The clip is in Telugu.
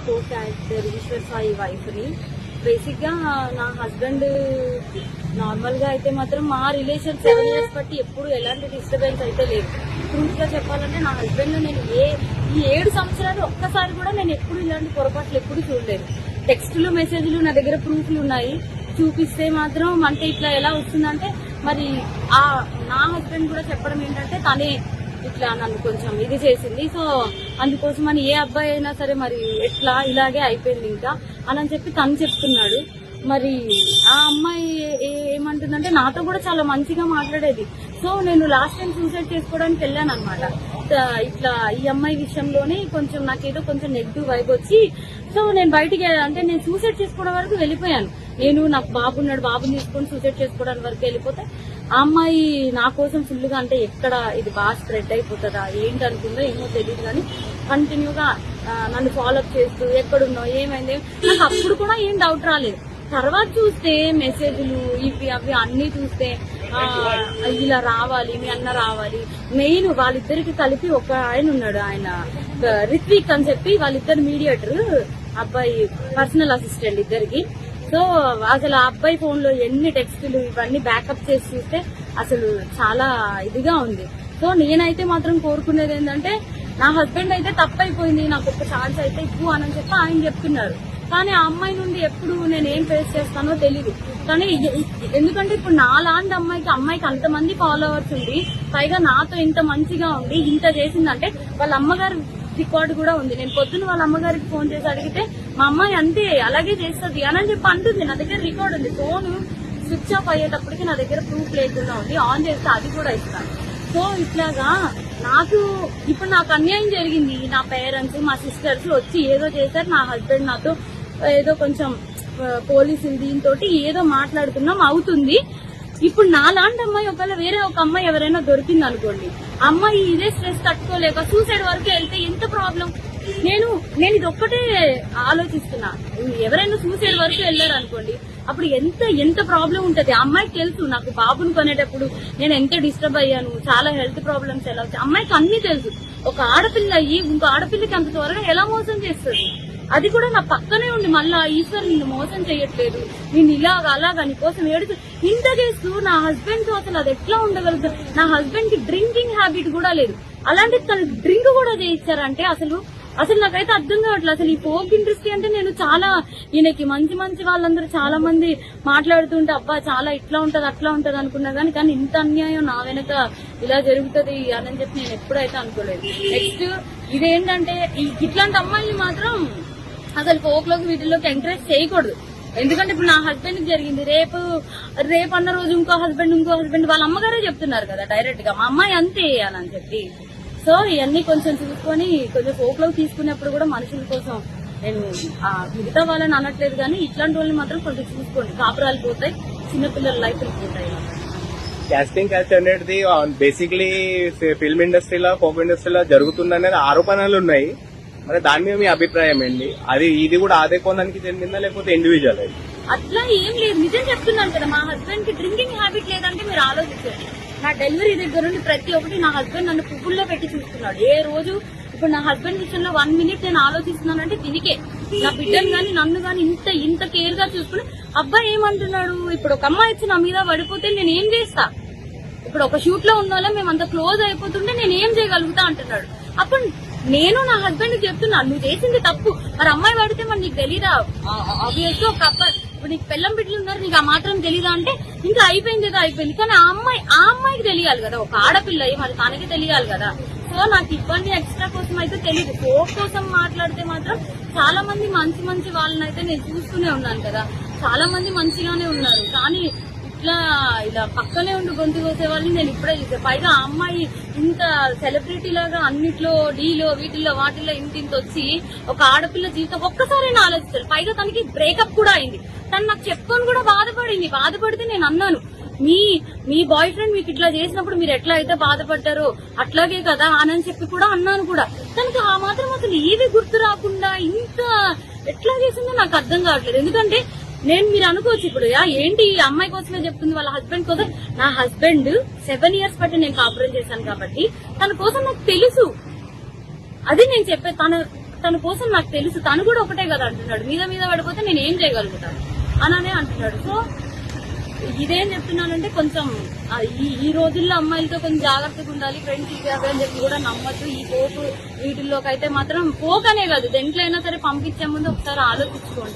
కో క్యారెక్టర్ ఈశ్వర్ సాయి వైఫ్ ని. బేసిక్ గా నా హస్బెండ్ నార్మల్ గా అయితే మాత్రం మా రిలేషన్ 7 years బట్టి ఎప్పుడు ఎలాంటి డిస్టర్బెన్స్ అయితే లేదు. ట్రూత్ గా చెప్పాలంటే నా హస్బెండ్ లో నేను ఈ 7 సంవత్సరాలు ఒక్కసారి కూడా నేను ఎప్పుడు ఇలాంటి పొరపాట్లు ఎప్పుడు చూడలేదు. టెక్స్టులు మెసేజ్లు నా దగ్గర ప్రూఫ్లు ఉన్నాయి, చూపిస్తే మాత్రం అంటే ఇట్లా ఎలా వస్తుందంటే మరి నా హస్బెండ్ కూడా చెప్పడం ఏంటంటే తనే ఇట్లా నన్ను కొంచెం ఇది చేసింది, సో అందుకోసం అని ఏ అబ్బాయి అయినా సరే మరి ఎట్లా ఇలాగే అయిపోయింది ఇంకా అని చెప్పి తను చెప్తున్నాడు. మరి ఆ అమ్మాయి ఏమంటుందంటే నాతో కూడా చాలా మంచిగా మాట్లాడేది. సో నేను లాస్ట్ టైం సూసైడ్ చేసుకోవడానికి వెళ్ళాను అనమాట. ఇట్లా ఈ అమ్మాయి విషయంలోనే కొంచెం నాకేదో కొంచెం నెగిటివ్ వైబ్ వచ్చి సో నేను బయటికి అంటే నేను సూసైడ్ చేసుకోవడం వరకు వెళ్ళిపోయాను. నేను నాకు బాబున్నాడు, బాబుని తీసుకొని సూసైడ్ చేసుకోవడానికి వరకు వెళ్ళిపోతే ఆ అమ్మాయి నా కోసం ఫుల్గా అంటే ఎక్కడ ఇది బాగా స్ప్రెడ్ అయిపోతుందా ఏంటి అనుకుందో ఏమో తెలియదు కానీ కంటిన్యూగా నన్ను ఫాలోఅప్ చేస్తూ ఎక్కడున్నావు ఏమైంది నాకు అప్పుడు కూడా ఏం డౌట్ రాలేదు. తర్వాత చూస్తే మెసేజ్లు ఇవి అవి అన్ని చూస్తే ఇలా రావాలి, మీ అన్న రావాలి. మెయిన్ వాళ్ళిద్దరికి కలిపి ఒక ఆయన ఉన్నాడు, ఆయన రిత్విక్ అని చెప్పి వాళ్ళిద్దరు మీడియేటర్, అబ్బాయి పర్సనల్ అసిస్టెంట్ ఇద్దరికి. సో అసలు ఆ అబ్బాయి ఫోన్ లో ఎన్ని టెక్స్టులు ఇవన్నీ బ్యాకప్ చేసి చూస్తే అసలు చాలా ఇదిగా ఉంది. సో నేనైతే మాత్రం కోరుకునేది ఏంటంటే నా హస్బెండ్ అయితే తప్పైపోయింది, నాకు ఒక ఛాన్స్ అయితే ఇవ్వు అని చెప్పి ఆయన చెప్తున్నారు. కానీ ఆ అమ్మాయి నుండి ఎప్పుడు నేను ఏం ఫేస్ చేస్తానో తెలీదు. కానీ ఎందుకంటే ఇప్పుడు నా లాంటి అమ్మాయికి అంతమంది ఫాలోవర్స్ ఉండి పైగా నాతో ఇంత మంచిగా ఉండి ఇంత చేసిందంటే వాళ్ళ అమ్మగారు రికార్డు కూడా ఉంది. నేను పొద్దున్న వాళ్ళ అమ్మగారికి ఫోన్ చేసి అడిగితే మా అమ్మాయి అంతే అలాగే చేస్తుంది అని చెప్పి అంటుంది. నా దగ్గర రికార్డు ఉంది, ఫోన్ స్విచ్ ఆఫ్ అయ్యేటప్పటికి నా దగ్గర ప్రూఫ్ లేకుండా ఉంది, ఆన్ చేస్తే అది కూడా ఇస్తాను. సో ఇట్లాగా ఇప్పుడు నాకు అన్యాయం జరిగింది. నా పేరెంట్స్ మా సిస్టర్స్ వచ్చి ఏదో చేశారు, నా హస్బెండ్ నాతో ఏదో కొంచెం పోలీసులు దీంతో ఏదో మాట్లాడుతున్నాం అవుతుంది. ఇప్పుడు నా లాంటి అమ్మాయి ఒకవేళ వేరే ఒక అమ్మాయి ఎవరైనా దొరికింది అనుకోండి, అమ్మాయి ఇదే స్ట్రెస్ తట్టుకోలేక సూసైడ్ వరకు వెళ్తే ఎంత ప్రాబ్లం. నేను ఇది ఒక్కటే ఆలోచిస్తున్నా, ఎవరైనా సూసైడ్ వరకు వెళ్ళారు అనుకోండి అప్పుడు ఎంత ప్రాబ్లం ఉంటది. అమ్మాయికి తెలుసు నాకు బాబుని కొనేటప్పుడు నేను ఎంత డిస్టర్బ్ అయ్యాను, చాలా హెల్త్ ప్రాబ్లమ్స్ ఎలా వచ్చాయి అమ్మాయికి అన్ని తెలుసు. ఒక ఆడపిల్ల అయ్యి ఇంకో ఆడపిల్లకి అంత త్వరగా ఎలా మోసం చేస్తుంది. అది కూడా నా పక్కనే ఉండి మళ్ళా ఈశ్వర్ నిన్ను మోసం చేయట్లేదు, నేను అలాగా నీకోసం ఏడుతూ ఇంత చేస్తూ నా హస్బెండ్ తో అసలు అది ఎట్లా ఉండగలుగుతుంది. నా హస్బెండ్ కి డ్రింకింగ్ హ్యాబిట్ కూడా లేదు, అలాంటి తను డ్రింక్ కూడా చేయించారంటే అసలు నాకైతే అర్థం కావట్లేదు. అసలు ఈ ఫోక్ ఇండస్ట్రీ అంటే నేను చాలా ఈయనకి మంచి వాళ్ళందరూ చాలా మంది మాట్లాడుతుంటే అబ్బా చాలా ఇట్లా ఉంటది అట్లా ఉంటది అనుకున్నా కానీ ఇంత అన్యాయం నా వెనక ఇలా జరుగుతుంది అని చెప్పి నేను ఎప్పుడైతే అనుకోలేదు. నెక్స్ట్ ఇదేంటంటే ఇట్లాంటి అమ్మాయిని మాత్రం అసలు ఫోక్ లోకి వీటిలోకి ఎంకరేజ్ చేయకూడదు. ఎందుకంటే ఇప్పుడు నా హస్బెండ్ కి జరిగింది, రేపు అన్న రోజు ఇంకో హస్బెండ్ వాళ్ళ అమ్మగారే చెప్తున్నారు కదా డైరెక్ట్ గా మా అమ్మాయి అంతే వేయాలని చెప్పి. సో ఇవన్నీ కొంచెం చూసుకొని కొంచెం ఫోక్ లోకి తీసుకునేప్పుడు కూడా మనుషుల కోసం నేను మిగతా వాళ్ళని అనట్లేదు కానీ ఇట్లాంటి వాళ్ళని మాత్రం కొంచెం చూసుకోండి, కాపురాలు పోతాయి, చిన్నపిల్లల లైఫ్లు పోతాయి. కాస్టింగ్ కల్చర్ అనేది బేసిక్లీ ఫిల్మ్ ఇండస్ట్రీలో ఫోక్ ఇండస్ట్రీలో జరుగుతుందనేది ఆరోపణలు ఉన్నాయి. మరి దాని మీద మీ అభిప్రాయం ఏంటి? ఇది కూడా అదే కోణానికి చెందిందా లేకపోతే ఇండివిజువల్? అట్లా ఏం లేదు, నిజం చెప్తున్నాను కదా. మా హస్బెండ్ కి డ్రింకింగ్ హ్యాబిట్ లేదంటే మీరు ఆలోచించండి. నా డెలివరీ దగ్గర నుండి ప్రతి ఒక్కటి నా హస్బెండ్ నన్ను పువ్వుల్లో పెట్టి చూస్తున్నాడు. ఏ రోజు ఇప్పుడు నా హస్బెండ్ విషయంలో 1 minute నేను ఆలోచిస్తున్నానంటే దీనికే. నా బిడ్డను గాని నన్ను గాని ఇంత కేర్ గా చూసుకుని అబ్బాయి ఏమంటున్నాడు, ఇప్పుడు ఒక అమ్మాయి వచ్చి నా మీద పడిపోతే నేను ఏం చేస్తా, ఇప్పుడు ఒక షూట్ లో ఉన్న వాళ్ళం మేము అంత క్లోజ్ అయిపోతుంటే నేను ఏం చేయగలుగుతా అంటున్నాడు. అప్పుడు నేను నా హస్బెండ్ చెప్తున్నా నువ్వు చేసింది తప్పు, మరి అమ్మాయి పడితే మరి నీకు తెలీదా, ఆబ్వియస్ గా ఒక అబ్బాయి ఇప్పుడు నీకు పెళ్ళం బిడ్డలు ఉన్నారు నీకు ఆ మాత్రం తెలీదా అంటే ఇంకా అయిపోయింది. కానీ ఆ అమ్మాయికి తెలియాలి కదా, ఒక ఆడపిల్ల మరి తనకి తెలియాలి కదా. సో నాకు ఇబ్బంది ఎక్స్ట్రా కోసం అయితే తెలియదు. ఫోక్ కోసం మాట్లాడితే మాత్రం చాలా మంది మంచి వాళ్ళనైతే నేను చూస్తూనే ఉన్నాను కదా, చాలా మంది మంచిగానే ఉన్నారు. కానీ ఇలా పక్కనే ఉండి గొంతు కోసే వాళ్ళని నేను ఇప్పుడే చూసా. పైగా ఆ అమ్మాయి ఇంత సెలబ్రిటీ లాగా అన్నిట్లో డీలో వీటిల్లో వాటిల్లో ఇంత వచ్చి ఒక ఆడపిల్ల జీవితం ఒక్కసారైనా ఆలోచిస్తారు. పైగా తనకి బ్రేకప్ కూడా అయింది. తను నాకు చెప్పుకొని కూడా బాధపడితే నేను అన్నాను మీ బాయ్ ఫ్రెండ్ మీకు ఇట్లా చేసినప్పుడు మీరు ఎట్లా అయితే బాధపడ్డారో అట్లాగే కదా అని చెప్పి కూడా అన్నాను కూడా. తనకి ఆ మాత్రం అసలు ఏది గుర్తు రాకుండా ఇంత ఎట్లా చేసిందో నాకు అర్థం కావట్లేదు. ఎందుకంటే మీరు అనుకోవచ్చు ఇప్పుడు ఏంటి ఈ అమ్మాయి కోసమే చెప్తుంది వాళ్ళ హస్బెండ్ కోసం. నా హస్బెండ్ 7 years బట్టి నేను కాపురం చేశాను కాబట్టి తన కోసం నాకు తెలుసు. అది నేను చెప్పే తన కోసం నాకు తెలుసు, తను కూడా ఒకటే కదా అంటున్నాడు, మీద మీద పడిపోతే నేను ఏం చేయగలుగుతాను అననే అంటున్నాడు. సో ఇదేం చెప్తున్నానంటే కొంచెం ఈ రోజుల్లో అమ్మాయిలతో కొంచెం జాగ్రత్తగా ఉండాలి, ఫ్రెండ్స్ ఇవి అవి అని చెప్పి కూడా నమ్మద్దు. ఈ పోకు వీటిల్లోకి అయితే మాత్రం పోకనే కాదు, దేంట్లో అయినా సరే పంపించే ముందు ఒకసారి ఆలోచించుకోండి.